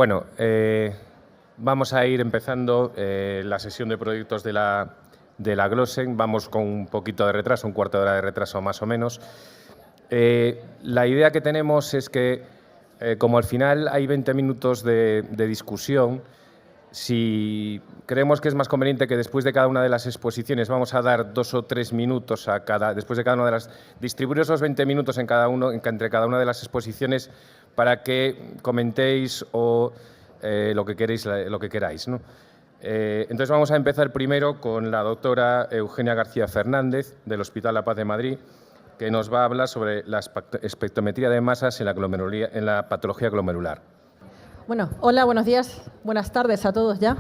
Bueno, vamos a ir empezando la sesión de proyectos de la Glossen. Vamos con un poquito de retraso, un cuarto de hora de retraso más o menos. La idea que tenemos es que, como al final hay 20 minutos de discusión, si creemos que es más conveniente que después de cada una de las exposiciones vamos a dar 2 o 3 minutos a después de cada una de las, distribuir esos 20 minutos entre cada una de las exposiciones para que comentéis o lo que queráis, ¿no? Entonces vamos a empezar primero con la doctora Eugenia García Fernández del Hospital La Paz de Madrid, que nos va a hablar sobre la espectrometría de masas en la patología glomerular. Bueno, hola, buenos días, buenas tardes a todos ya,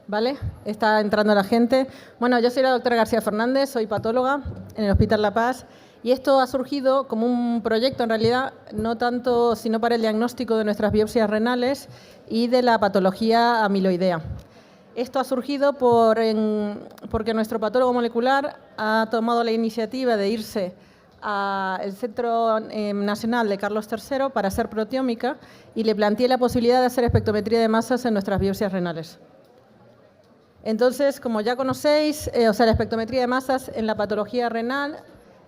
¿vale? Está entrando la gente. Bueno, yo soy la doctora García Fernández, soy patóloga en el Hospital La Paz y esto ha surgido como un proyecto, en realidad, no tanto sino para el diagnóstico de nuestras biopsias renales y de la patología amiloidea. Esto ha surgido porque nuestro patólogo molecular ha tomado la iniciativa de irse al Centro Nacional de Carlos III para hacer proteómica y le planteé la posibilidad de hacer espectrometría de masas en nuestras biopsias renales. Entonces, como ya conocéis, la espectrometría de masas en la patología renal,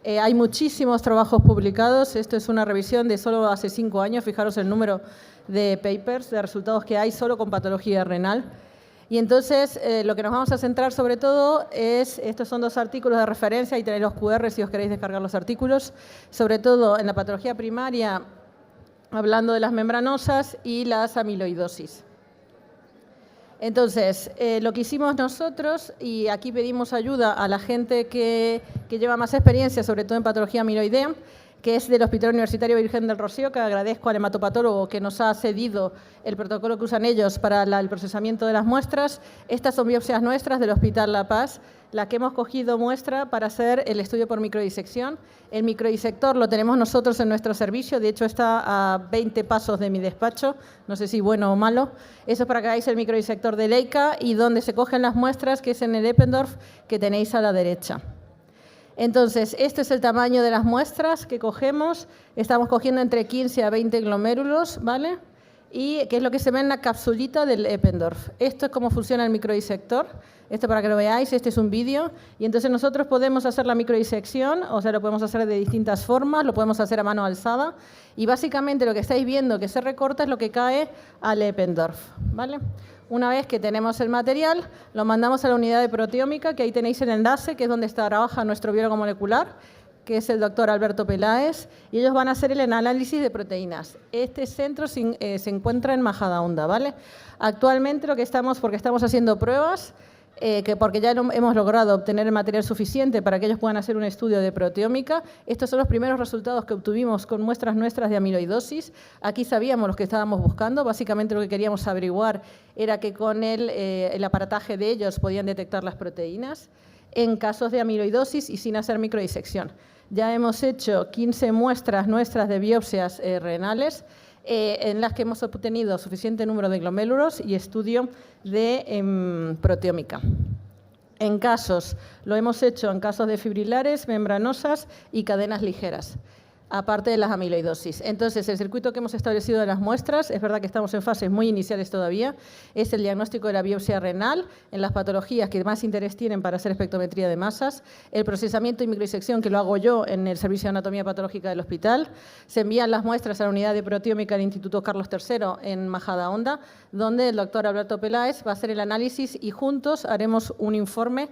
hay muchísimos trabajos publicados. Esto es una revisión de solo hace 5 años. Fijaros el número de papers, de resultados que hay solo con patología renal. Y entonces lo que nos vamos a centrar sobre todo es, estos son 2 artículos de referencia, y tenéis los QR si os queréis descargar los artículos, sobre todo en la patología primaria, hablando de las membranosas y las amiloidosis. Entonces, lo que hicimos nosotros, y aquí pedimos ayuda a la gente que lleva más experiencia, sobre todo en patología amiloidea, que es del Hospital Universitario Virgen del Rocío, que agradezco al hematopatólogo que nos ha cedido el protocolo que usan ellos para el procesamiento de las muestras. Estas son biopsias nuestras del Hospital La Paz, la que hemos cogido muestra para hacer el estudio por microdisección. El microdisector lo tenemos nosotros en nuestro servicio, de hecho está a 20 pasos de mi despacho, no sé si bueno o malo. Eso es para que hagáis el microdisector de Leica y donde se cogen las muestras, que es en el Eppendorf, que tenéis a la derecha. Entonces, este es el tamaño de las muestras que cogemos. Estamos cogiendo entre 15 a 20 glomérulos, ¿vale? Y que es lo que se ve en la capsulita del Eppendorf. Esto es cómo funciona el microdisector. Esto para que lo veáis, este es un vídeo. Y entonces nosotros podemos hacer la microdisección, o sea, lo podemos hacer de distintas formas, lo podemos hacer a mano alzada. Y básicamente lo que estáis viendo que se recorta es lo que cae al Eppendorf, ¿vale? Una vez que tenemos el material, lo mandamos a la unidad de proteómica, que ahí tenéis el enlace, que es donde trabaja nuestro biólogo molecular, que es el doctor Alberto Peláez, y ellos van a hacer el análisis de proteínas. Este centro se encuentra en Majadahonda, ¿vale? Actualmente porque estamos haciendo pruebas, porque ya hemos logrado obtener el material suficiente para que ellos puedan hacer un estudio de proteómica. Estos son los primeros resultados que obtuvimos con muestras nuestras de amiloidosis. Aquí sabíamos los que estábamos buscando. Básicamente lo que queríamos averiguar era que con el aparataje de ellos podían detectar las proteínas en casos de amiloidosis y sin hacer microdisección. Ya hemos hecho 15 muestras nuestras de biopsias renales, en las que hemos obtenido suficiente número de glomérulos y estudio de proteómica. Lo hemos hecho en casos de fibrilares, membranosas y cadenas ligeras, aparte de las amiloidosis. Entonces, el circuito que hemos establecido de las muestras, es verdad que estamos en fases muy iniciales todavía, es el diagnóstico de la biopsia renal en las patologías que más interés tienen para hacer espectrometría de masas, el procesamiento y microdisección, que lo hago yo en el Servicio de Anatomía Patológica del hospital. Se envían las muestras a la unidad de proteómica del Instituto Carlos III en Majadahonda, donde el doctor Alberto Peláez va a hacer el análisis y juntos haremos un informe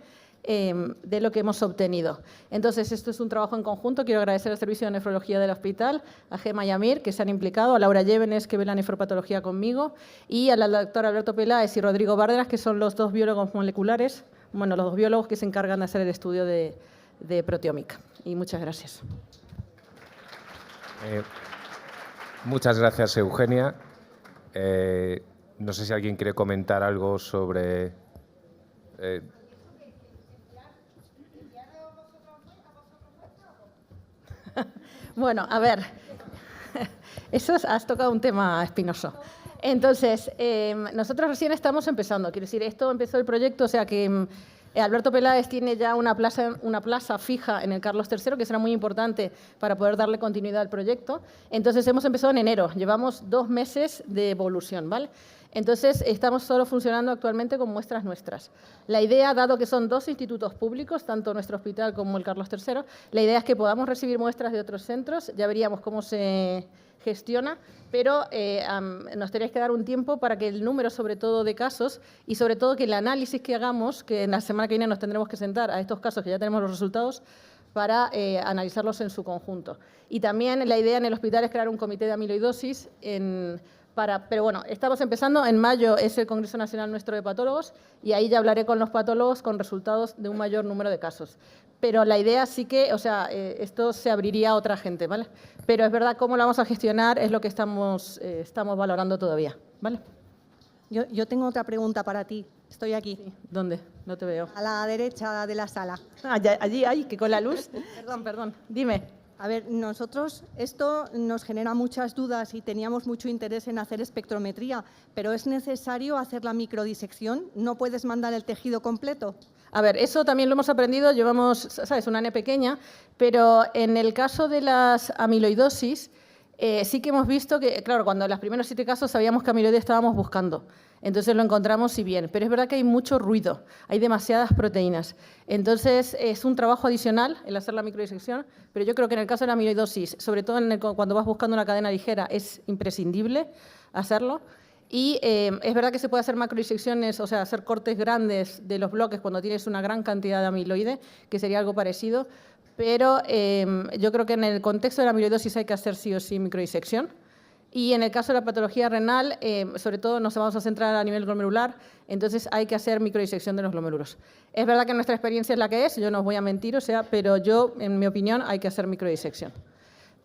de lo que hemos obtenido. Entonces, esto es un trabajo en conjunto. Quiero agradecer al Servicio de Nefrología del Hospital, a Gemma y a Mir, que se han implicado, a Laura Llévenes, que ve la nefropatología conmigo, y al doctor Alberto Peláez y Rodrigo Bárdenas, que son los 2 biólogos moleculares, los 2 biólogos que se encargan de hacer el estudio de proteómica. Y muchas gracias. Muchas gracias, Eugenia. No sé si alguien quiere comentar algo sobre... Bueno, a ver, has tocado un tema espinoso. Entonces, nosotros recién estamos empezando, quiero decir, esto empezó el proyecto, o sea que Alberto Peláez tiene ya una plaza fija en el Carlos III, que será muy importante para poder darle continuidad al proyecto. Entonces, hemos empezado en enero, llevamos 2 meses de evolución, ¿vale? Entonces, estamos solo funcionando actualmente con muestras nuestras. La idea, dado que son 2 institutos públicos, tanto nuestro hospital como el Carlos III, la idea es que podamos recibir muestras de otros centros, ya veríamos cómo se gestiona, pero nos tenéis que dar un tiempo para que el número, sobre todo, de casos y, sobre todo, que el análisis que hagamos, que en la semana que viene nos tendremos que sentar a estos casos que ya tenemos los resultados, para analizarlos en su conjunto. Y también la idea en el hospital es crear un comité de amiloidosis pero bueno, estamos empezando. En mayo es el Congreso Nacional nuestro de Patólogos y ahí ya hablaré con los patólogos con resultados de un mayor número de casos. Pero la idea sí que, o sea, esto se abriría a otra gente, ¿vale? Pero es verdad, cómo lo vamos a gestionar es lo que estamos valorando todavía, ¿vale? Yo tengo otra pregunta para ti. Estoy aquí. Sí. ¿Dónde? No te veo. A la derecha de la sala. Ah, allí hay, que con la luz. Perdón. Dime. A ver, nosotros, esto nos genera muchas dudas y teníamos mucho interés en hacer espectrometría, pero ¿es necesario hacer la microdisección? ¿No puedes mandar el tejido completo? A ver, eso también lo hemos aprendido, llevamos, ¿sabes?, una N pequeña, pero en el caso de las amiloidosis, sí que hemos visto que, claro, cuando en los primeros 7 casos sabíamos que amiloide estábamos buscando. Entonces lo encontramos y bien, pero es verdad que hay mucho ruido, hay demasiadas proteínas. Entonces es un trabajo adicional el hacer la microdisección, pero yo creo que en el caso de la amiloidosis, sobre todo cuando vas buscando una cadena ligera, es imprescindible hacerlo. Y es verdad que se puede hacer macrodisecciones, o sea, hacer cortes grandes de los bloques cuando tienes una gran cantidad de amiloide, que sería algo parecido, pero yo creo que en el contexto de la amiloidosis hay que hacer sí o sí microdisección. Y en el caso de la patología renal, sobre todo nos vamos a centrar a nivel glomerular, entonces hay que hacer microdisección de los glomérulos. Es verdad que nuestra experiencia es la que es, yo no os voy a mentir, o sea, pero yo, en mi opinión, hay que hacer microdisección.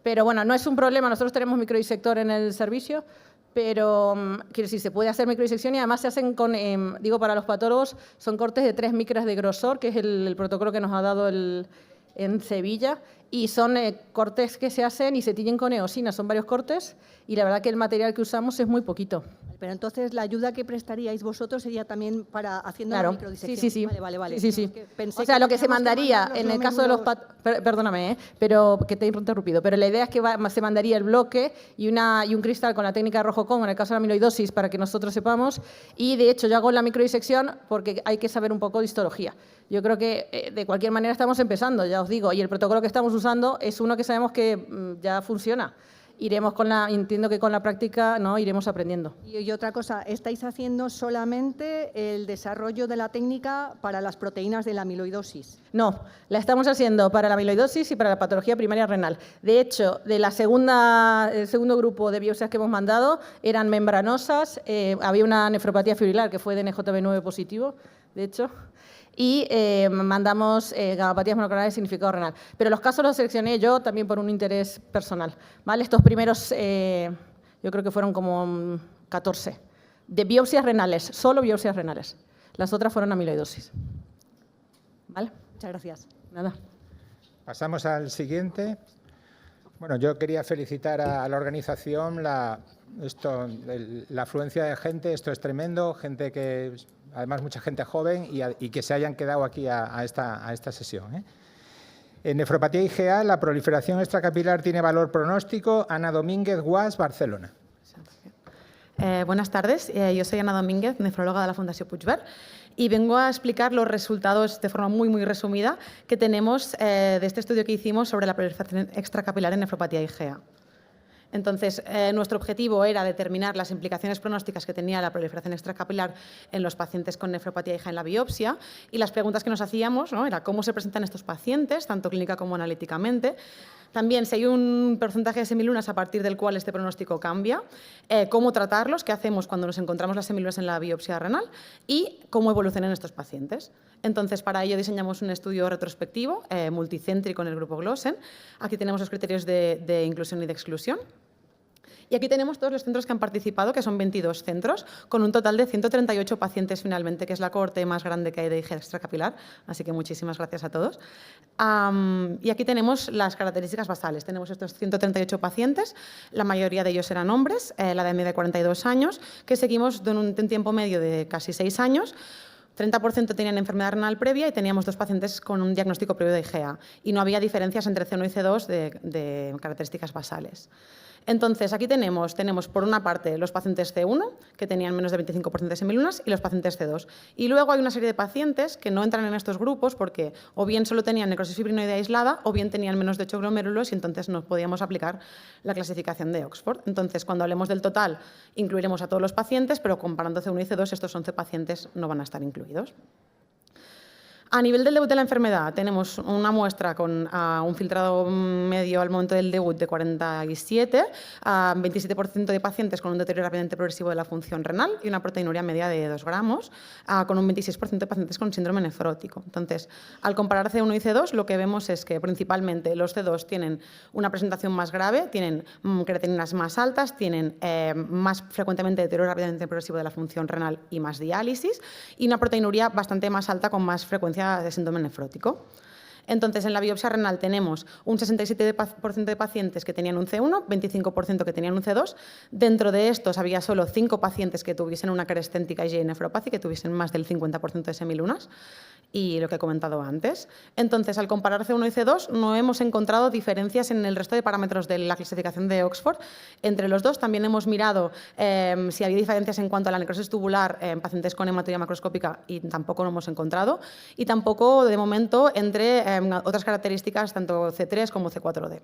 Pero bueno, no es un problema, nosotros tenemos microdisector en el servicio, pero quiero decir, se puede hacer microdisección y además se hacen con, digo, para los patólogos, son cortes de 3 micras de grosor, que es el protocolo que nos ha dado en Sevilla, y son cortes que se hacen y se tiñen con eosina, son varios cortes, y la verdad que el material que usamos es muy poquito. Pero entonces la ayuda que prestaríais vosotros sería también para haciendo la microdisección. Sí. Vale. Sí. O sea, lo que se mandaría en el caso de los perdóname, pero que te he interrumpido, pero la idea es que se mandaría el bloque y un cristal con la técnica de rojo-con en el caso de la amiloidosis para que nosotros sepamos, y de hecho yo hago la microdisección porque hay que saber un poco de histología. Yo creo que de cualquier manera estamos empezando, ya os digo, y el protocolo que estamos usando es uno que sabemos que ya funciona. Entiendo que con la práctica, ¿no?, iremos aprendiendo. Y otra cosa, ¿estáis haciendo solamente el desarrollo de la técnica para las proteínas de la amiloidosis? No, la estamos haciendo para la amiloidosis y para la patología primaria renal. De hecho, el segundo grupo de biopsias que hemos mandado eran membranosas, había una nefropatía fibrilar que fue de NJB9 positivo, de hecho, y mandamos gamapatías monoclonales de significado renal. Pero los casos los seleccioné yo también por un interés personal, ¿vale? Estos primeros, yo creo que fueron como 14, de biopsias renales, solo biopsias renales. Las otras fueron amiloidosis. ¿Vale? Muchas gracias. Nada. Pasamos al siguiente. Bueno, yo quería felicitar a la organización, la afluencia de gente, esto es tremendo, gente que... Además, mucha gente joven y que se hayan quedado aquí a esta sesión. En nefropatía IgA, la proliferación extracapilar tiene valor pronóstico. Ana Domínguez, UAS, Barcelona. Buenas tardes, yo soy Ana Domínguez, nefróloga de la Fundación Puigverd, y vengo a explicar los resultados de forma muy resumida que tenemos de este estudio que hicimos sobre la proliferación extracapilar en nefropatía IgA. Entonces, nuestro objetivo era determinar las implicaciones pronósticas que tenía la proliferación extracapilar en los pacientes con nefropatía IgA en la biopsia, y las preguntas que nos hacíamos, ¿no?, era cómo se presentan estos pacientes, tanto clínica como analíticamente. También si hay un porcentaje de semilunas a partir del cual este pronóstico cambia, cómo tratarlos, qué hacemos cuando nos encontramos las semilunas en la biopsia renal y cómo evolucionan estos pacientes. Entonces, para ello diseñamos un estudio retrospectivo, multicéntrico en el grupo Glossen. Aquí tenemos los criterios de inclusión y de exclusión. Y aquí tenemos todos los centros que han participado, que son 22 centros, con un total de 138 pacientes finalmente, que es la cohorte más grande que hay de IgA extracapilar. Así que muchísimas gracias a todos. Y aquí tenemos las características basales. Tenemos estos 138 pacientes, la mayoría de ellos eran hombres, la de media de 42 años, que seguimos de un tiempo medio de casi 6 años, 30% tenían enfermedad renal previa y teníamos 2 pacientes con un diagnóstico previo de IgA. Y no había diferencias entre C1 y C2 de características basales. Entonces, aquí tenemos por una parte los pacientes C1, que tenían menos de 25% de semilunas, y los pacientes C2. Y luego hay una serie de pacientes que no entran en estos grupos porque o bien solo tenían necrosis fibrinoide aislada o bien tenían menos de 8 glomérulos y entonces no podíamos aplicar la clasificación de Oxford. Entonces, cuando hablemos del total, incluiremos a todos los pacientes, pero comparando C1 y C2, estos 11 pacientes no van a estar incluidos. A nivel del debut de la enfermedad, tenemos una muestra con un filtrado medio al momento del debut de 47, 27% de pacientes con un deterioro rápidamente progresivo de la función renal y una proteinuria media de 2 gramos, con un 26% de pacientes con síndrome nefrótico. Entonces, al comparar C1 y C2, lo que vemos es que principalmente los C2 tienen una presentación más grave, tienen creatininas más altas, tienen más frecuentemente deterioro rápidamente progresivo de la función renal y más diálisis, y una proteinuria bastante más alta con más frecuencia de síndrome nefrótico. Entonces, en la biopsia renal tenemos un 67% de pacientes que tenían un C1, 25% que tenían un C2. Dentro de estos había solo 5 pacientes que tuviesen una crescéntica IgA nefropatía, que tuviesen más del 50% de semilunas, y lo que he comentado antes. Entonces, al comparar C1 y C2, no hemos encontrado diferencias en el resto de parámetros de la clasificación de Oxford. Entre los dos también hemos mirado si había diferencias en cuanto a la necrosis tubular en pacientes con hematuria macroscópica y tampoco lo hemos encontrado. Y tampoco, de momento, entre otras características, tanto C3 como C4D.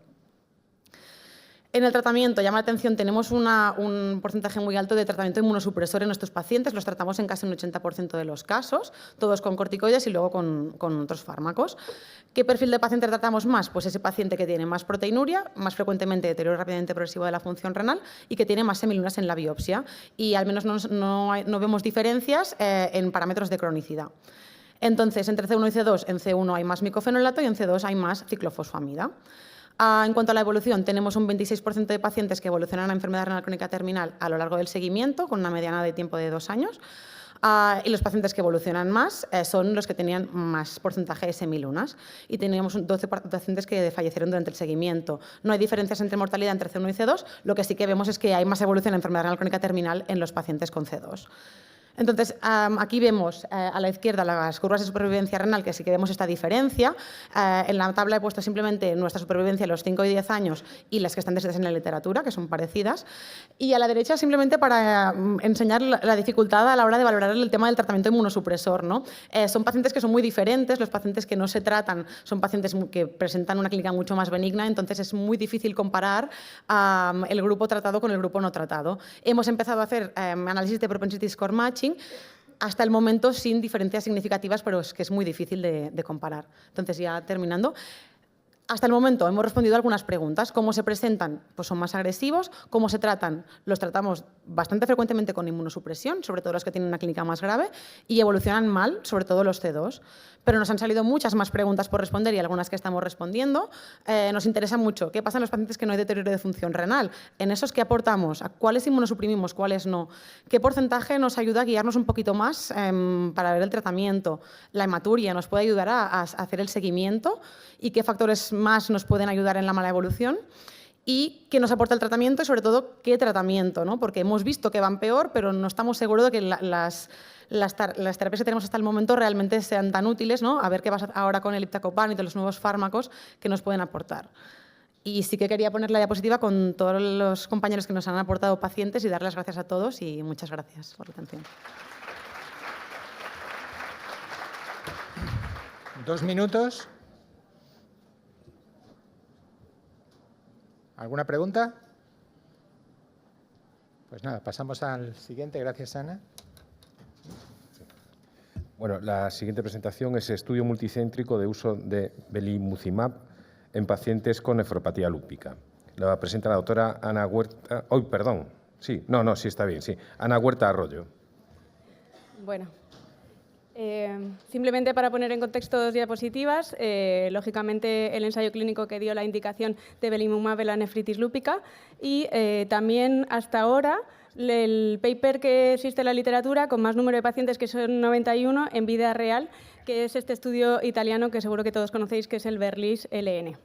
En el tratamiento, llama la atención, tenemos un porcentaje muy alto de tratamiento inmunosupresor en nuestros pacientes, los tratamos en casi un 80% de los casos, todos con corticoides y luego con otros fármacos. ¿Qué perfil de paciente tratamos más? Pues ese paciente que tiene más proteinuria, más frecuentemente deterioro rápidamente progresivo de la función renal y que tiene más semilunas en la biopsia. Y al menos no vemos diferencias en parámetros de cronicidad. Entonces, entre C1 y C2, en C1 hay más micofenolato y en C2 hay más ciclofosfamida. En cuanto a la evolución, tenemos un 26% de pacientes que evolucionan a enfermedad renal crónica terminal a lo largo del seguimiento, con una mediana de tiempo de 2 años. Y los pacientes que evolucionan más son los que tenían más porcentaje de semilunas. Y teníamos 12 pacientes que fallecieron durante el seguimiento. No hay diferencias entre mortalidad entre C1 y C2. Lo que sí que vemos es que hay más evolución en enfermedad renal crónica terminal en los pacientes con C2. Entonces, aquí vemos a la izquierda las curvas de supervivencia renal, que sí que vemos esta diferencia. En la tabla he puesto simplemente nuestra supervivencia en los 5 y 10 años y las que están descritas en la literatura, que son parecidas. Y a la derecha simplemente para enseñar la dificultad a la hora de valorar el tema del tratamiento inmunosupresor, ¿no? Son pacientes que son muy diferentes, los pacientes que no se tratan son pacientes que presentan una clínica mucho más benigna, entonces es muy difícil comparar el grupo tratado con el grupo no tratado. Hemos empezado a hacer análisis de propensity score matching, hasta el momento sin diferencias significativas, pero es que es muy difícil de comparar. Entonces, ya terminando, hasta el momento hemos respondido a algunas preguntas. ¿Cómo se presentan? Pues son más agresivos. ¿Cómo se tratan? Los tratamos bastante frecuentemente con inmunosupresión, sobre todo los que tienen una clínica más grave, y evolucionan mal, sobre todo los C2. Pero nos han salido muchas más preguntas por responder y algunas que estamos respondiendo. Nos interesa mucho qué pasa en los pacientes que no hay deterioro de función renal. En esos, ¿qué aportamos? ¿A cuáles inmunosuprimimos? ¿Cuáles no? ¿Qué porcentaje nos ayuda a guiarnos un poquito más para ver el tratamiento? La hematuria nos puede ayudar a hacer el seguimiento. ¿Y qué factores más nos pueden ayudar en la mala evolución? Y qué nos aporta el tratamiento y, sobre todo, qué tratamiento, ¿no? Porque hemos visto que van peor, pero no estamos seguros de que las terapias que tenemos hasta el momento realmente sean tan útiles, ¿no? A ver qué pasa ahora con el iptacopan y de los nuevos fármacos que nos pueden aportar. Y sí que quería poner la diapositiva con todos los compañeros que nos han aportado pacientes y dar las gracias a todos y muchas gracias por la atención. 2 minutos. ¿Alguna pregunta? Pues nada, pasamos al siguiente. Gracias, Ana. Bueno, la siguiente presentación es estudio multicéntrico de uso de belimumab en pacientes con nefropatía lúpica. La presenta la doctora Ana Huerta... Sí está bien, sí. Ana Huerta Arroyo. Bueno, simplemente para poner en contexto 2 diapositivas, lógicamente el ensayo clínico que dio la indicación de belimumab en la nefritis lúpica y también hasta ahora el paper que existe en la literatura con más número de pacientes, que son 91 en vida real, que es este estudio italiano que seguro que todos conocéis, que es el Berlis LN.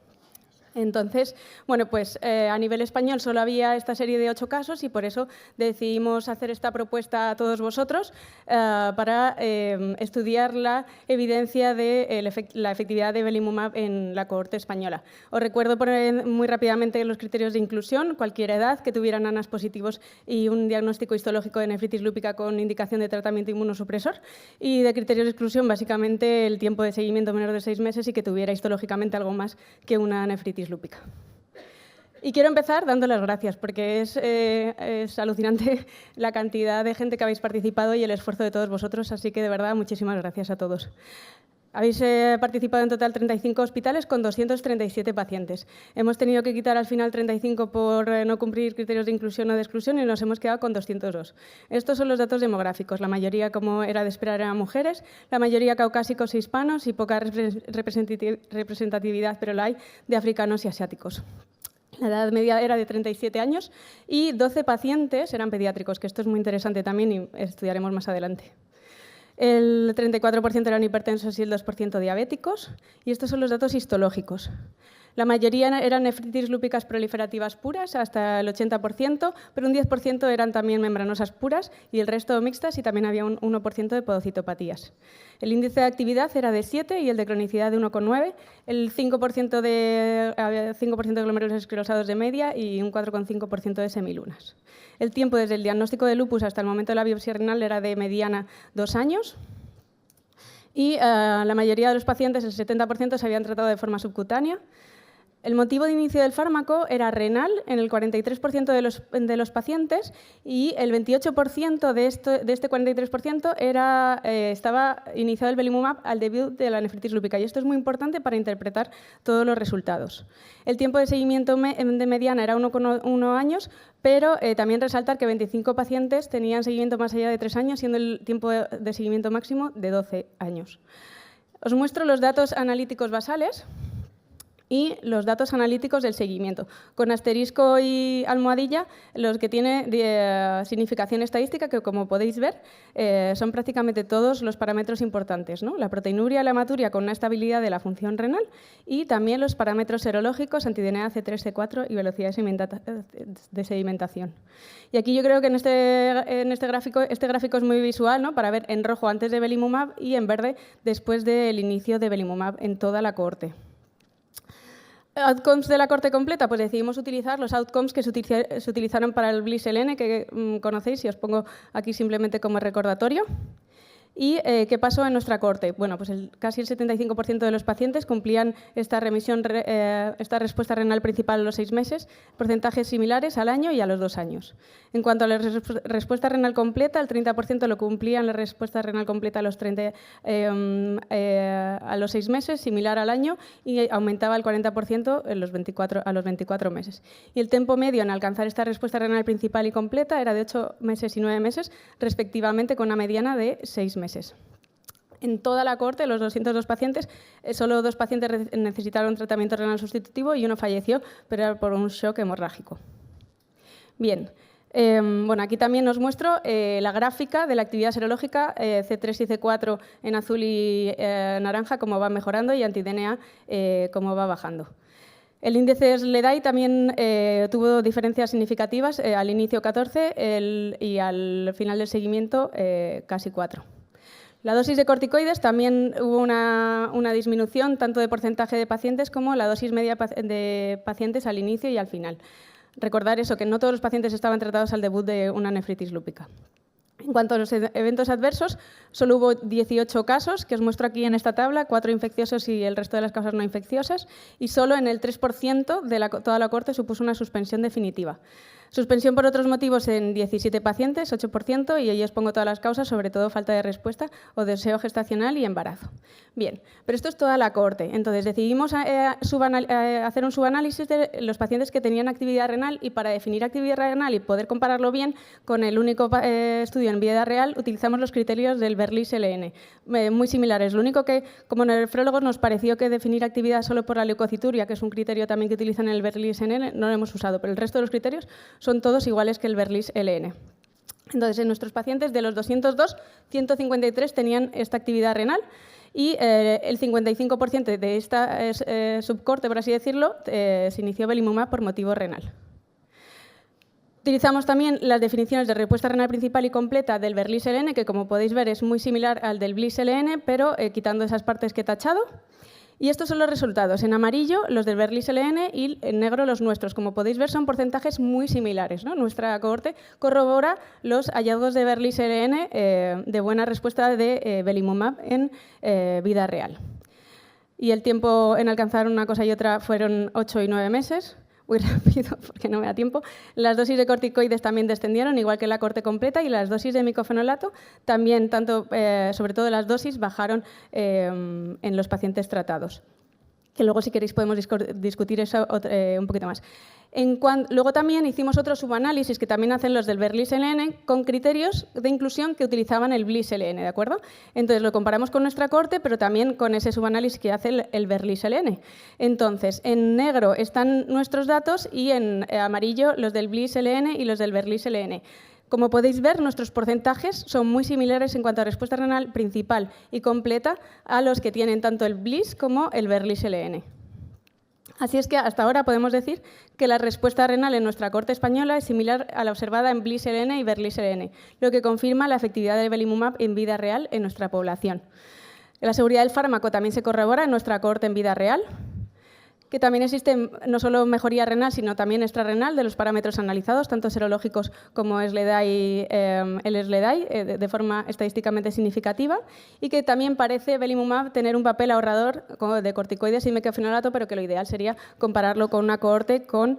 Entonces, bueno, pues a nivel español solo había esta serie de 8 casos y por eso decidimos hacer esta propuesta a todos vosotros para estudiar la evidencia de la efectividad de belimumab en la cohorte española. Os recuerdo poner muy rápidamente los criterios de inclusión: cualquier edad, que tuvieran ANAS positivos y un diagnóstico histológico de nefritis lúpica con indicación de tratamiento inmunosupresor, y de criterios de exclusión básicamente el tiempo de seguimiento menor de 6 meses y que tuviera histológicamente algo más que una nefritis lúpica. Y quiero empezar dando las gracias, porque es alucinante la cantidad de gente que habéis participado y el esfuerzo de todos vosotros, así que de verdad muchísimas gracias a todos. Habéis participado en total 35 hospitales con 237 pacientes. Hemos tenido que quitar al final 35 por no cumplir criterios de inclusión o de exclusión y nos hemos quedado con 202. Estos son los datos demográficos. La mayoría, como era de esperar, eran mujeres, la mayoría caucásicos e hispanos y poca representatividad, pero la hay, de africanos y asiáticos. La edad media era de 37 años y 12 pacientes eran pediátricos, que esto es muy interesante también y estudiaremos más adelante. El 34% eran hipertensos y el 2% diabéticos, y estos son los datos histológicos. La mayoría eran nefritis lúpicas proliferativas puras, hasta el 80%, pero un 10% eran también membranosas puras y el resto mixtas, y también había un 1% de podocitopatías. El índice de actividad era de 7 y el de cronicidad de 1,9, el 5% de glomérulos esclerosados de media y un 4,5% de semilunas. El tiempo desde el diagnóstico de lupus hasta el momento de la biopsia renal era de mediana 2 años. Y la mayoría de los pacientes, el 70%, se habían tratado de forma subcutánea. El motivo de inicio del fármaco era renal en el 43% de los pacientes, y el 28% de este 43% estaba iniciado el belimumab al debut de la nefritis lúpica, y esto es muy importante para interpretar todos los resultados. El tiempo de seguimiento de mediana era 1,1 años, pero también resaltar que 25 pacientes tenían seguimiento más allá de 3 años, siendo el tiempo de seguimiento máximo de 12 años. Os muestro los datos analíticos basales y los datos analíticos del seguimiento, con asterisco y almohadilla, los que tienen significación estadística, que como podéis ver son prácticamente todos los parámetros importantes, ¿no? La proteinuria y la hematuria con una estabilidad de la función renal, y también los parámetros serológicos, anti-DNA, C3, C4 y velocidad de sedimentación. Y aquí yo creo que en este gráfico es muy visual, ¿no? Para ver en rojo antes de belimumab y en verde después del inicio de belimumab en toda la cohorte. Outcomes de la cohorte completa, pues decidimos utilizar los outcomes que se utilizaron para el BLISS-LN, que conocéis, y os pongo aquí simplemente como recordatorio. ¿Y qué pasó en nuestra cohorte? Bueno, pues casi el 75% de los pacientes cumplían esta respuesta renal principal a los 6 meses, porcentajes similares al año y a los 2 años. En cuanto a la respuesta renal completa, el 30% lo cumplían la respuesta renal completa a los 6 meses, similar al año, y aumentaba el 40% a los 24 meses. Y el tiempo medio en alcanzar esta respuesta renal principal y completa era de 8 meses y 9 meses, respectivamente, con una mediana de 6 meses. En toda la cohorte, los 202 pacientes, solo 2 pacientes necesitaron tratamiento renal sustitutivo y uno falleció, pero era por un shock hemorrágico. Bien, bueno, aquí también os muestro la gráfica de la actividad serológica, C3 y C4 en azul y naranja, cómo va mejorando, y anti-DNA cómo va bajando. El índice SLEDAI también tuvo diferencias significativas, al inicio 14 y al final del seguimiento casi 4. La dosis de corticoides también hubo una disminución tanto de porcentaje de pacientes como la dosis media de pacientes al inicio y al final. Recordar eso, que no todos los pacientes estaban tratados al debut de una nefritis lúpica. En cuanto a los eventos adversos, solo hubo 18 casos, que os muestro aquí en esta tabla, 4 infecciosos y el resto de las causas no infecciosas, y solo en el 3% de toda la cohorte supuso una suspensión definitiva. Suspensión por otros motivos en 17 pacientes, 8%, y ahí os pongo todas las causas, sobre todo falta de respuesta o deseo gestacional y embarazo. Bien, pero esto es toda la cohorte. Entonces decidimos hacer un subanálisis de los pacientes que tenían actividad renal, y para definir actividad renal y poder compararlo bien con el único estudio en vida real, utilizamos los criterios del BLISS-LN, muy similares. Lo único que, como nefrólogos, nos pareció que definir actividad solo por la leucocituria, que es un criterio también que utilizan en el BLISS-LN, no lo hemos usado, pero el resto de los criterios son todos iguales que el BLISS-LN. Entonces, en nuestros pacientes, de los 202, 153 tenían esta actividad renal y el 55% de esta subcorte, por así decirlo, se inició belimumab por motivo renal. Utilizamos también las definiciones de respuesta renal principal y completa del Berlis-LN, que como podéis ver es muy similar al del Bliss-LN, pero quitando esas partes que he tachado. Y estos son los resultados. En amarillo, los del Berlis-LN y en negro los nuestros. Como podéis ver, son porcentajes muy similares, ¿no? Nuestra cohorte corrobora los hallazgos de Berlis-LN de buena respuesta de belimumab en vida real. Y el tiempo en alcanzar una cosa y otra fueron 8 y 9 meses. Muy rápido, porque no me da tiempo. Las dosis de corticoides también descendieron, igual que la cohorte completa, y las dosis de micofenolato también, sobre todo las dosis, bajaron en los pacientes tratados. Que luego, si queréis, podemos discutir eso un poquito más. Luego también hicimos otro subanálisis que también hacen los del Berlis-LN con criterios de inclusión que utilizaban el Bliss-LN, ¿de acuerdo? Entonces lo comparamos con nuestra cohorte, pero también con ese subanálisis que hace el Berlis-LN. Entonces, en negro están nuestros datos y en amarillo los del Bliss-LN y los del Berlis-LN. Como podéis ver, nuestros porcentajes son muy similares en cuanto a respuesta renal principal y completa a los que tienen tanto el Bliss como el Berlis-LN. Así es que hasta ahora podemos decir que la respuesta renal en nuestra cohorte española es similar a la observada en Bliss-LN y Berlis-LN, lo que confirma la efectividad del belimumab en vida real en nuestra población. La seguridad del fármaco también se corrobora en nuestra cohorte en vida real, que también existe no solo mejoría renal, sino también extrarrenal de los parámetros analizados, tanto serológicos como el SLEDAI, de forma estadísticamente significativa, y que también parece belimumab tener un papel ahorrador de corticoides y micofenolato, pero que lo ideal sería compararlo con una cohorte con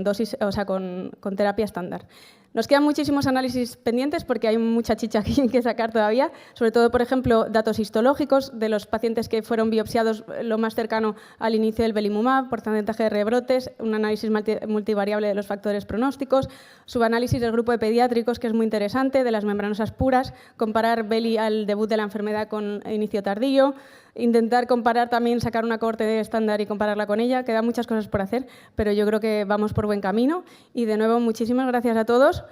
dosis, o sea, con terapia estándar. Nos quedan muchísimos análisis pendientes porque hay mucha chicha aquí que sacar todavía, sobre todo, por ejemplo, datos histológicos de los pacientes que fueron biopsiados lo más cercano al inicio del belimumab, porcentaje de rebrotes, un análisis multivariable de los factores pronósticos, subanálisis del grupo de pediátricos, que es muy interesante, de las membranosas puras, comparar beli al debut de la enfermedad con inicio tardío, intentar comparar también, sacar una cohorte de estándar y compararla con ella. Quedan muchas cosas por hacer, pero yo creo que vamos por buen camino. Y de nuevo, muchísimas gracias a todos.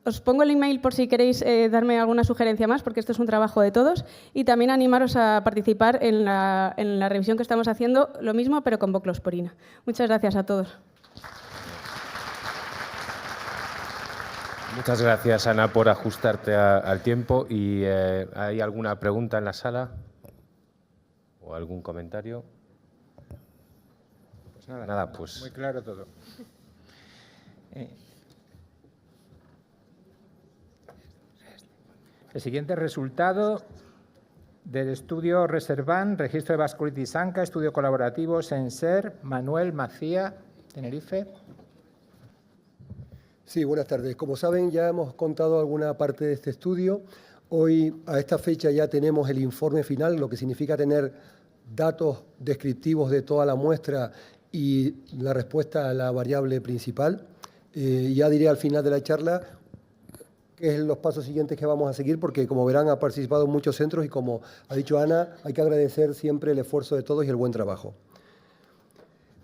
Os pongo el email por si queréis darme alguna sugerencia más, porque esto es un trabajo de todos. Y también animaros a participar en la revisión que estamos haciendo, lo mismo, pero con voclosporina. Muchas gracias a todos. Muchas gracias, Ana, por ajustarte al tiempo. ¿Y hay alguna pregunta en la sala? ¿O algún comentario? Pues nada, Nada, pues muy claro todo. El siguiente resultado del estudio Reservan, registro de vasculitis ANCA, estudio colaborativo SENSER, Manuel Macía, Tenerife. Sí, buenas tardes. Como saben, ya hemos contado alguna parte de este estudio. Hoy, a esta fecha, ya tenemos el informe final, lo que significa tener datos descriptivos de toda la muestra y la respuesta a la variable principal. Ya diré al final de la charla qué es los pasos siguientes que vamos a seguir, porque como verán ha participado en muchos centros y como ha dicho Ana, hay que agradecer siempre el esfuerzo de todos y el buen trabajo.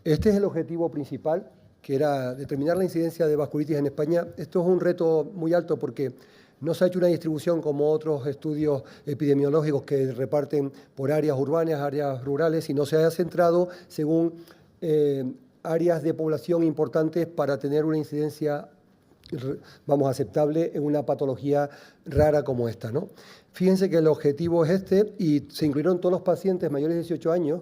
Este es el objetivo principal, que era determinar la incidencia de vasculitis en España. Esto es un reto muy alto porque no se ha hecho una distribución como otros estudios epidemiológicos que reparten por áreas urbanas, áreas rurales, sino se ha centrado según áreas de población importantes para tener una incidencia, vamos, aceptable en una patología rara como esta, ¿no? Fíjense que el objetivo es este y se incluyeron todos los pacientes mayores de 18 años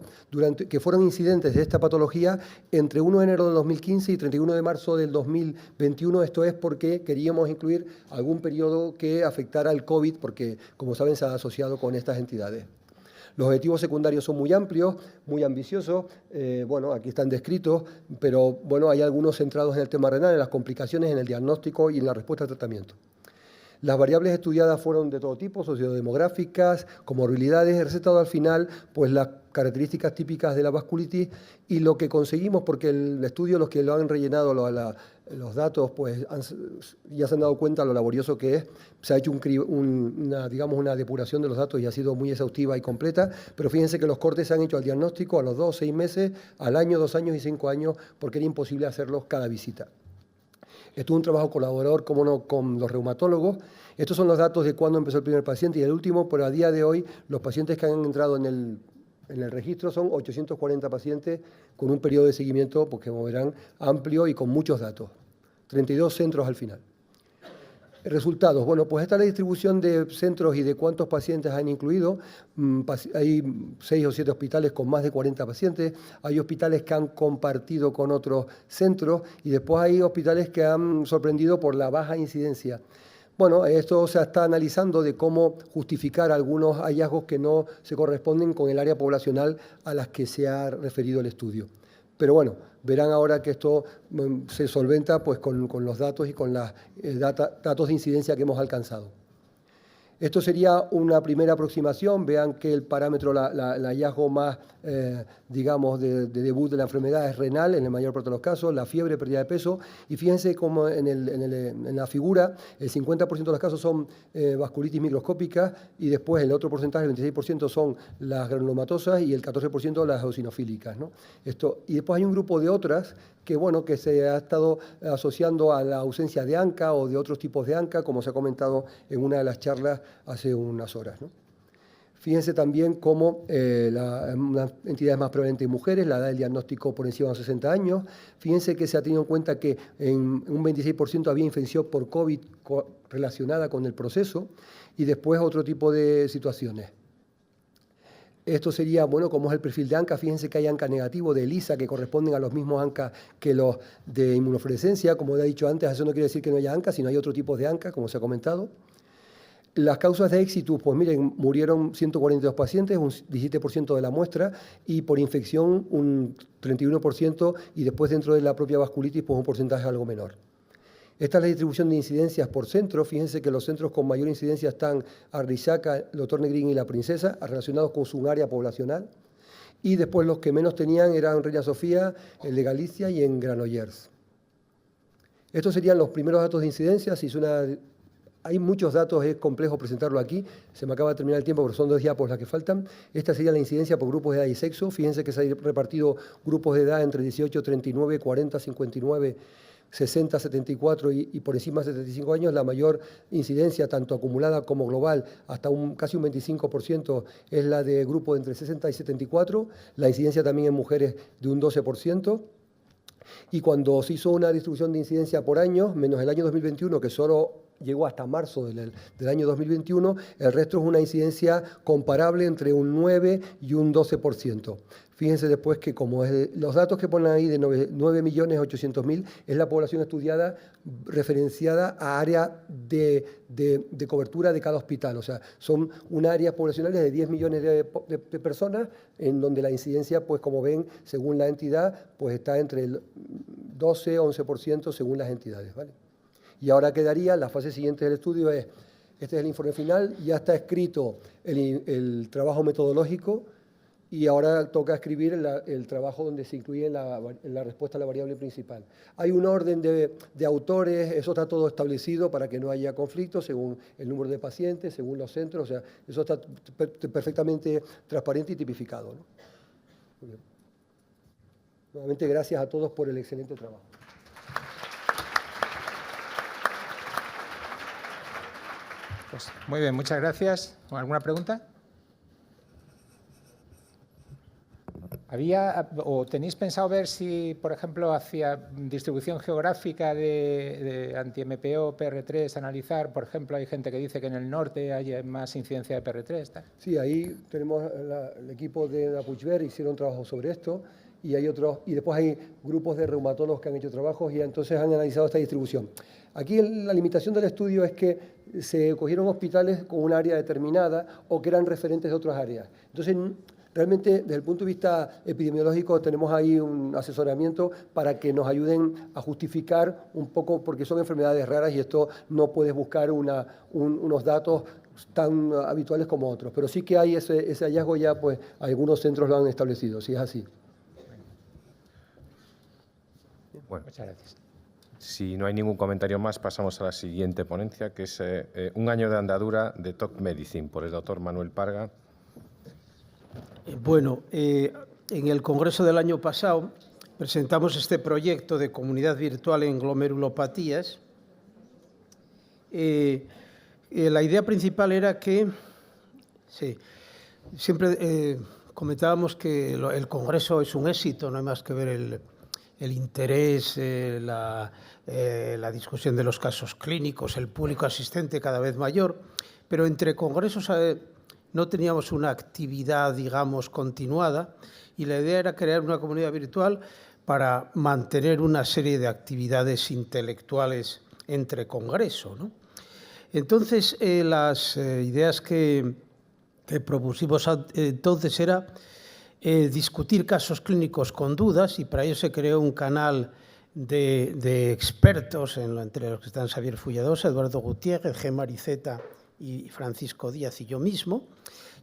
que fueron incidentes de esta patología entre 1 de enero de 2015 y 31 de marzo del 2021. Esto es porque queríamos incluir algún periodo que afectara al COVID, porque, como saben, se ha asociado con estas entidades. Los objetivos secundarios son muy amplios, muy ambiciosos, bueno, aquí están descritos, pero bueno, hay algunos centrados en el tema renal, en las complicaciones, en el diagnóstico y en la respuesta al tratamiento. Las variables estudiadas fueron de todo tipo, sociodemográficas, comorbilidades. He recetado al final pues, las características típicas de la vasculitis y lo que conseguimos, porque el estudio, los que lo han rellenado los datos, pues ya se han dado cuenta lo laborioso que es. Se ha hecho una depuración de los datos y ha sido muy exhaustiva y completa, pero fíjense que los cortes se han hecho al diagnóstico a los 2, 6 meses, al año, 2 años y 5 años, porque era imposible hacerlos cada visita. Esto es un trabajo colaborador, como no, con los reumatólogos. Estos son los datos de cuándo empezó el primer paciente y el último, pero a día de hoy los pacientes que han entrado en el registro son 840 pacientes con un periodo de seguimiento, pues, como verán, amplio y con muchos datos. 32 centros al final. Resultados. Bueno, pues esta es la distribución de centros y de cuántos pacientes han incluido. Hay 6 o 7 hospitales con más de 40 pacientes. Hay hospitales que han compartido con otros centros y después hay hospitales que han sorprendido por la baja incidencia. Bueno, esto se está analizando de cómo justificar algunos hallazgos que no se corresponden con el área poblacional a las que se ha referido el estudio. Pero bueno, verán ahora que esto se solventa pues, con los datos y con los datos de incidencia que hemos alcanzado. Esto sería una primera aproximación. Vean que el parámetro, el hallazgo más, digamos, de debut de la enfermedad es renal, en el mayor parte de los casos, la fiebre, pérdida de peso. Y fíjense cómo en la figura el 50% de los casos son vasculitis microscópica y después el otro porcentaje, el 26%, son las granulomatosas y el 14% las eosinofílicas, ¿no? Y después hay un grupo de otras que, bueno, que se ha estado asociando a la ausencia de ANCA o de otros tipos de ANCA, como se ha comentado en una de las charlas hace unas horas, ¿no? Fíjense también cómo las entidades más prevalentes en mujeres, la edad del diagnóstico por encima de los 60 años. Fíjense que se ha tenido en cuenta que en un 26% había infección por COVID relacionada con el proceso y después otro tipo de situaciones. Esto sería, bueno, como es el perfil de ANCA. Fíjense que hay ANCA negativo de ELISA que corresponden a los mismos ANCA que los de inmunofluorescencia. Como he dicho antes, eso no quiere decir que no haya ANCA, sino hay otro tipo de ANCA, como se ha comentado. Las causas de éxito, pues miren, murieron 142 pacientes, un 17% de la muestra, y por infección un 31%, y después dentro de la propia vasculitis, pues un porcentaje algo menor. Esta es la distribución de incidencias por centro. Fíjense que los centros con mayor incidencia están Arrixaca, el Dr. Negrín y La Princesa, relacionados con su área poblacional. Y después los que menos tenían eran Reina Sofía, el de Galicia y en Granollers. Estos serían los primeros datos de incidencia. Hay muchos datos, es complejo presentarlo aquí. Se me acaba de terminar el tiempo, pero son 2 diapos las que faltan. Esta sería la incidencia por grupos de edad y sexo. Fíjense que se han repartido grupos de edad entre 18, 39, 40, 59, 60, 74 y por encima de 75 años. La mayor incidencia, tanto acumulada como global, hasta casi un 25%, es la de grupo entre 60 y 74. La incidencia también en mujeres de un 12%. Y cuando se hizo una distribución de incidencia por año, menos el año 2021, que solo llegó hasta marzo del año 2021, el resto es una incidencia comparable entre un 9 y un 12%. Fíjense después que como los datos que ponen ahí de 9.800.000 es la población estudiada referenciada a área de cobertura de cada hospital. O sea, son unas áreas poblacionales de 10 millones de personas en donde la incidencia, pues como ven, según la entidad, pues está entre el 12-11% según las entidades, ¿vale? Y ahora quedaría, la fase siguiente del estudio este es el informe final, ya está escrito el trabajo metodológico y ahora toca escribir el trabajo donde se incluye la respuesta a la variable principal. Hay un orden de autores, eso está todo establecido para que no haya conflictos según el número de pacientes, según los centros, o sea, eso está perfectamente transparente y tipificado, ¿no? Muy bien. Nuevamente, gracias a todos por el excelente trabajo. Pues muy bien, muchas gracias. ¿Alguna pregunta? ¿Tenéis pensado ver si, por ejemplo, hacia distribución geográfica de anti-MPO, PR3, analizar? Por ejemplo, hay gente que dice que en el norte hay más incidencia de PR3. ¿Está? Sí, ahí tenemos el equipo de la Puigverd, hicieron trabajo sobre esto, y hay otros, y después hay grupos de reumatólogos que han hecho trabajos y entonces han analizado esta distribución. Aquí la limitación del estudio es que se cogieron hospitales con un área determinada o que eran referentes de otras áreas. Entonces, realmente, desde el punto de vista epidemiológico, tenemos ahí un asesoramiento para que nos ayuden a justificar un poco, porque son enfermedades raras y esto no puedes buscar unos datos tan habituales como otros. Pero sí que hay ese hallazgo ya, pues algunos centros lo han establecido, si es así. Bueno, muchas gracias. Si no hay ningún comentario más, pasamos a la siguiente ponencia, que es un año de andadura de Top Medicine, por el doctor Manuel Parga. Bueno, en el congreso del año pasado presentamos este proyecto de comunidad virtual en glomerulopatías. La idea principal era que, siempre comentábamos que el Congreso es un éxito, no hay más que ver el interés, la discusión de los casos clínicos, el público asistente cada vez mayor, pero entre congresos no teníamos una actividad, digamos, continuada, y la idea era crear una comunidad virtual para mantener una serie de actividades intelectuales entre congresos, ¿no? Entonces, las ideas que propusimos entonces era discutir casos clínicos con dudas, y para ello se creó un canal de expertos, entre los que están Xavier Fulladosa, Eduardo Gutiérrez, Gemma Ariceta y Francisco Díaz y yo mismo.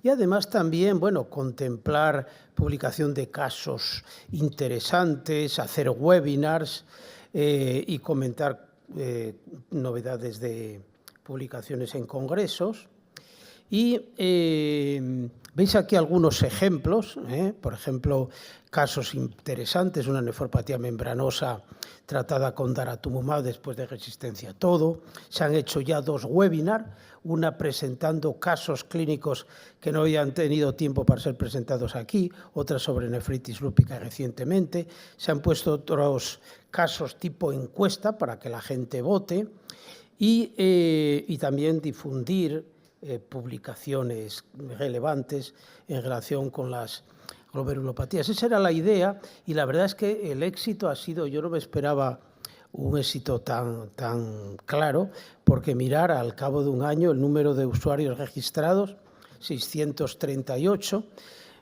Y además también, bueno, contemplar publicación de casos interesantes, hacer webinars y comentar novedades de publicaciones en congresos. Y veis aquí algunos ejemplos, por ejemplo, casos interesantes, una nefropatía membranosa tratada con daratumumab después de resistencia a todo. Se han hecho ya 2 webinars, una presentando casos clínicos que no habían tenido tiempo para ser presentados aquí, otra sobre nefritis lúpica recientemente. Se han puesto otros casos tipo encuesta para que la gente vote y también difundir publicaciones relevantes en relación con las glomerulopatías. Esa era la idea, y la verdad es que el éxito ha sido, yo no me esperaba un éxito tan claro, porque mirar al cabo de un año el número de usuarios registrados, 638,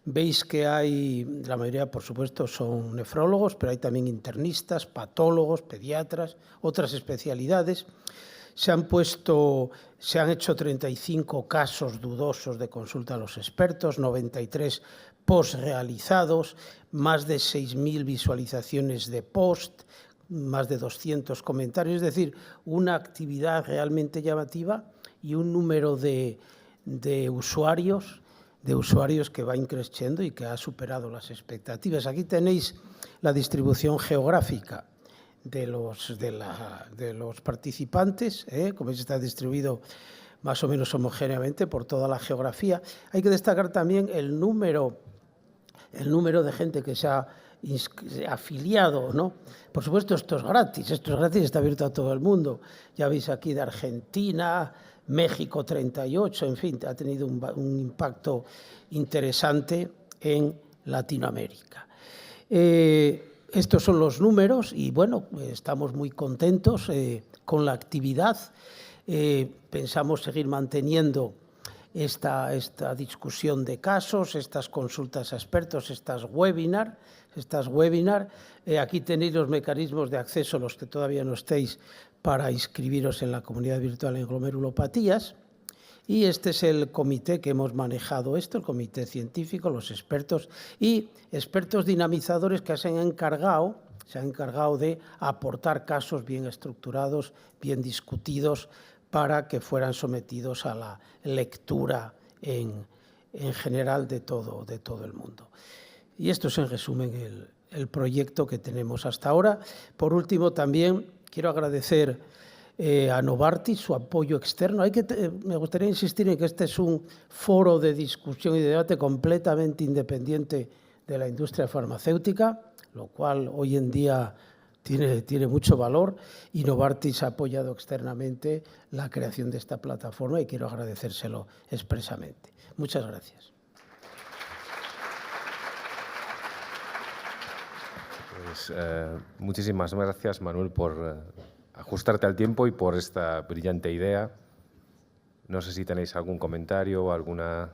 veis que hay, la mayoría por supuesto son nefrólogos, pero hay también internistas, patólogos, pediatras, otras especialidades. Se han hecho 35 casos dudosos de consulta a los expertos, 93 post realizados, más de 6.000 visualizaciones de post, más de 200 comentarios, es decir, una actividad realmente llamativa y un número de usuarios que va increciendo y que ha superado las expectativas. Aquí tenéis la distribución geográfica de los participantes, como veis está distribuido más o menos homogéneamente por toda la geografía. Hay que destacar también el número de gente que se ha afiliado, ¿no? Por supuesto, esto es gratis, está abierto a todo el mundo. Ya veis aquí de Argentina, México 38, en fin, ha tenido un impacto interesante en Latinoamérica. Estos son los números y, bueno, estamos muy contentos con la actividad. Pensamos seguir manteniendo esta discusión de casos, estas consultas a expertos, estas webinars. Aquí tenéis los mecanismos de acceso, los que todavía no estéis, para inscribiros en la comunidad virtual en glomerulopatías. Y este es el comité que hemos manejado el comité científico, los expertos y expertos dinamizadores que se han encargado de aportar casos bien estructurados, bien discutidos, para que fueran sometidos a la lectura en general de todo el mundo. Y esto es en resumen el proyecto que tenemos hasta ahora. Por último, también quiero agradecer a Novartis su apoyo externo. Me gustaría insistir en que este es un foro de discusión y de debate completamente independiente de la industria farmacéutica, lo cual hoy en día tiene mucho valor, y Novartis ha apoyado externamente la creación de esta plataforma y quiero agradecérselo expresamente. Muchas gracias. Pues, muchísimas gracias, Manuel, por ajustarte al tiempo y por esta brillante idea. No sé si tenéis algún comentario o alguna...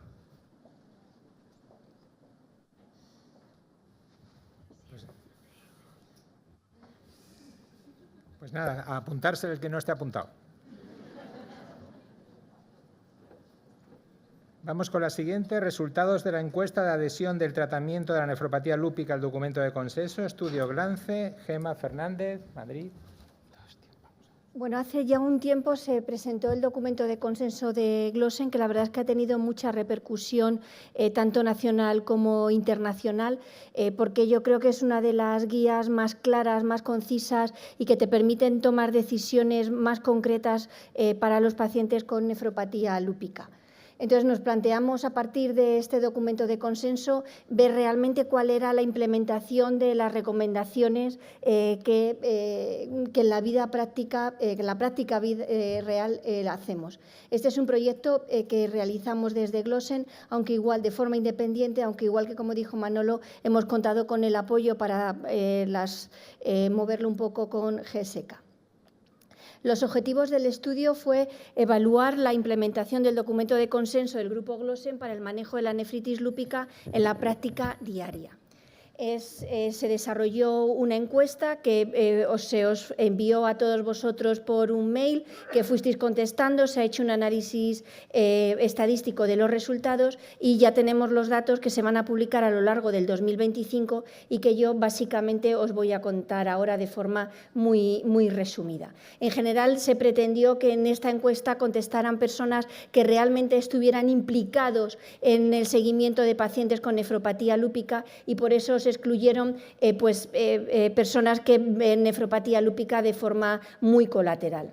Pues nada, a apuntarse el que no esté apuntado. Vamos con la siguiente. Resultados de la encuesta de adhesión del tratamiento de la nefropatía lúpica al documento de consenso. Estudio Glance, Gemma Fernández, Madrid. Bueno, hace ya un tiempo se presentó el documento de consenso de Glossen, que la verdad es que ha tenido mucha repercusión, tanto nacional como internacional, porque yo creo que es una de las guías más claras, más concisas y que te permiten tomar decisiones más concretas para los pacientes con nefropatía lúpica. Entonces, nos planteamos, a partir de este documento de consenso, ver realmente cuál era la implementación de las recomendaciones que en la vida práctica, en la práctica real hacemos. Este es un proyecto que realizamos desde Glossen, aunque igual de forma independiente, aunque igual que, como dijo Manolo, hemos contado con el apoyo para moverlo un poco con GSK. Los objetivos del estudio fue evaluar la implementación del documento de consenso del Grupo Glossen para el manejo de la nefritis lúpica en la práctica diaria. Se desarrolló una encuesta que se os envió a todos vosotros por un mail, que fuisteis contestando, se ha hecho un análisis estadístico de los resultados y ya tenemos los datos que se van a publicar a lo largo del 2025 y que yo básicamente os voy a contar ahora de forma muy resumida. En general, se pretendió que en esta encuesta contestaran personas que realmente estuvieran implicados en el seguimiento de pacientes con nefropatía lúpica y por eso se excluyeron personas que ven nefropatía lúpica de forma muy colateral.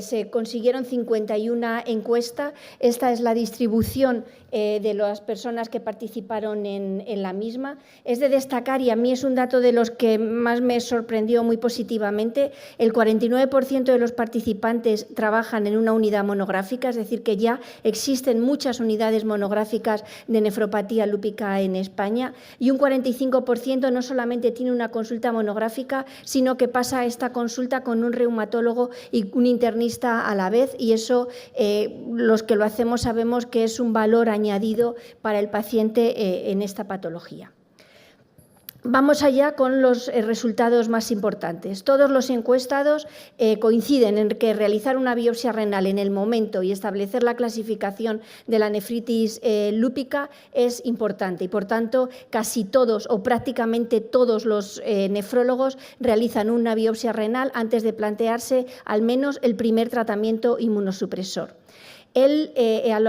Se consiguieron 51 encuestas. Esta es la distribución de las personas que participaron en la misma. Es de destacar, y a mí es un dato de los que más me sorprendió muy positivamente, el 49% de los participantes trabajan en una unidad monográfica, es decir, que ya existen muchas unidades monográficas de nefropatía lúpica en España, y un 45% no solamente tiene una consulta monográfica, sino que pasa esta consulta con un reumatólogo y un internista a la vez, y eso los que lo hacemos sabemos que es un valor añadido para el paciente en esta patología. Vamos allá con los resultados más importantes. Todos los encuestados coinciden en que realizar una biopsia renal en el momento y establecer la clasificación de la nefritis lúpica es importante y, por tanto, casi todos o prácticamente todos los nefrólogos realizan una biopsia renal antes de plantearse al menos el primer tratamiento inmunosupresor. A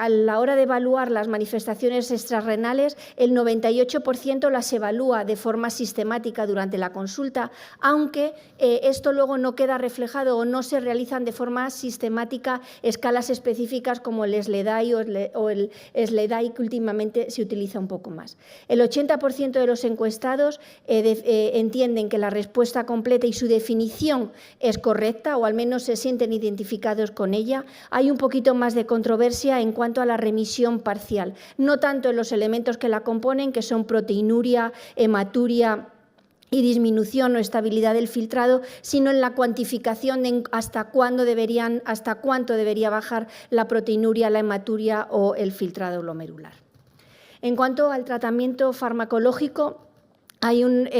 la hora de evaluar las manifestaciones extrarrenales, el 98% las evalúa de forma sistemática durante la consulta, aunque esto luego no queda reflejado o no se realizan de forma sistemática escalas específicas como el SLEDAI o el SLEDAI, que últimamente se utiliza un poco más. El 80% de los encuestados entienden que la respuesta completa y su definición es correcta, o al menos se sienten identificados con ella. Hay un poquito más de controversia en cuanto a la remisión parcial, no tanto en los elementos que la componen, que son proteinuria, hematuria y disminución o estabilidad del filtrado, sino en la cuantificación de hasta cuánto debería bajar la proteinuria, la hematuria o el filtrado glomerular. En cuanto al tratamiento farmacológico, hay una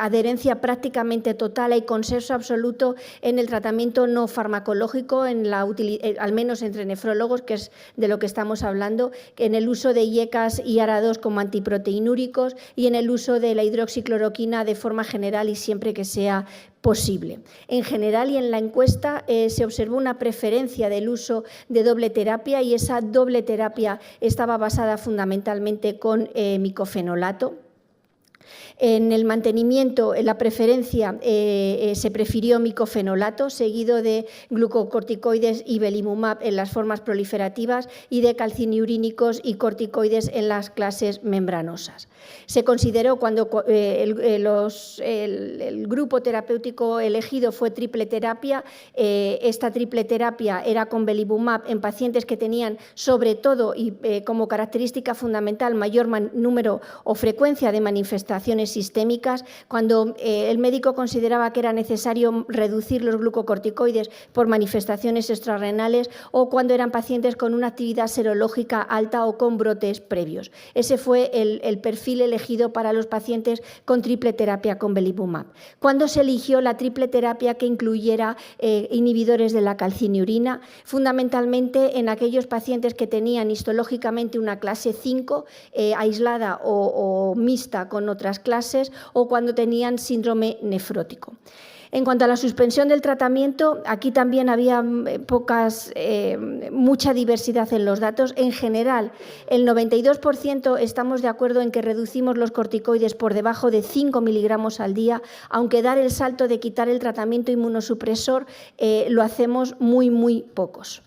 adherencia prácticamente total, hay consenso absoluto en el tratamiento no farmacológico, al menos entre nefrólogos, que es de lo que estamos hablando, en el uso de IECAS y ARA2 como antiproteinúricos y en el uso de la hidroxicloroquina de forma general y siempre que sea posible. En general y en la encuesta se observó una preferencia del uso de doble terapia y esa doble terapia estaba basada fundamentalmente con micofenolato. En el mantenimiento, en la preferencia, se prefirió micofenolato, seguido de glucocorticoides y belimumab en las formas proliferativas y de calciniurínicos y corticoides en las clases membranosas. Se consideró, cuando el grupo terapéutico elegido fue triple terapia, esta triple terapia era con belimumab en pacientes que tenían, sobre todo y como característica fundamental, mayor número o frecuencia de manifestaciones sistémicas. Cuando el médico consideraba que era necesario reducir los glucocorticoides por manifestaciones extrarrenales o cuando eran pacientes con una actividad serológica alta o con brotes previos. Ese fue el perfil elegido para los pacientes con triple terapia con belimumab. Cuando se eligió la triple terapia que incluyera inhibidores de la calciniurina, fundamentalmente en aquellos pacientes que tenían histológicamente una clase 5 aislada o mixta con otras clases, o cuando tenían síndrome nefrótico. En cuanto a la suspensión del tratamiento, aquí también había mucha diversidad en los datos. En general, el 92% estamos de acuerdo en que reducimos los corticoides por debajo de 5 miligramos al día, aunque dar el salto de quitar el tratamiento inmunosupresor lo hacemos muy pocos.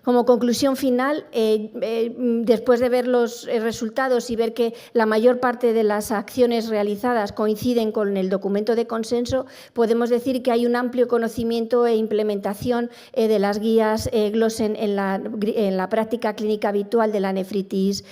Como conclusión final, después de ver los resultados y ver que la mayor parte de las acciones realizadas coinciden con el documento de consenso, podemos decir que hay un amplio conocimiento e implementación de las guías Glossen en la práctica clínica habitual de la nefritis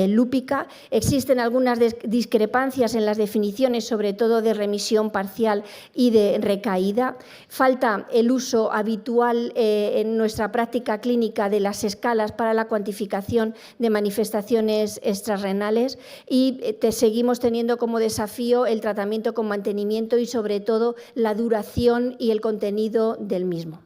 lúpica. Existen algunas discrepancias en las definiciones, sobre todo de remisión parcial y de recaída. Falta el uso habitual en nuestra práctica clínica de las escalas para la cuantificación de manifestaciones extrarrenales y seguimos teniendo como desafío el tratamiento con mantenimiento y sobre todo la duración y el contenido del mismo.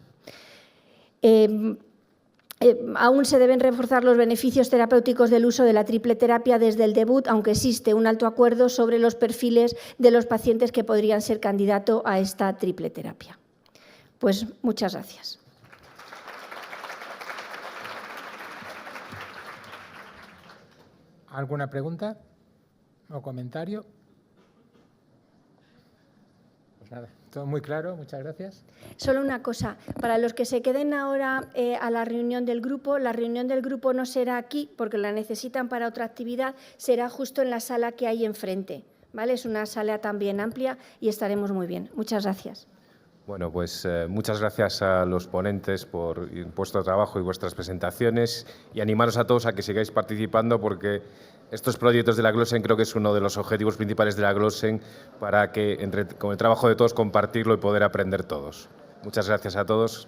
Aún se deben reforzar los beneficios terapéuticos del uso de la triple terapia desde el debut, aunque existe un alto acuerdo sobre los perfiles de los pacientes que podrían ser candidatos a esta triple terapia. Pues muchas gracias. ¿Alguna pregunta o comentario? Pues nada, todo muy claro, muchas gracias. Solo una cosa, para los que se queden ahora a la reunión del grupo no será aquí porque la necesitan para otra actividad, será justo en la sala que hay enfrente, ¿vale? Es una sala también amplia y estaremos muy bien. Muchas gracias. Bueno, pues muchas gracias a los ponentes por vuestro trabajo y vuestras presentaciones y animaros a todos a que sigáis participando porque estos proyectos de la Glossen creo que es uno de los objetivos principales de la Glossen para que con el trabajo de todos compartirlo y poder aprender todos. Muchas gracias a todos.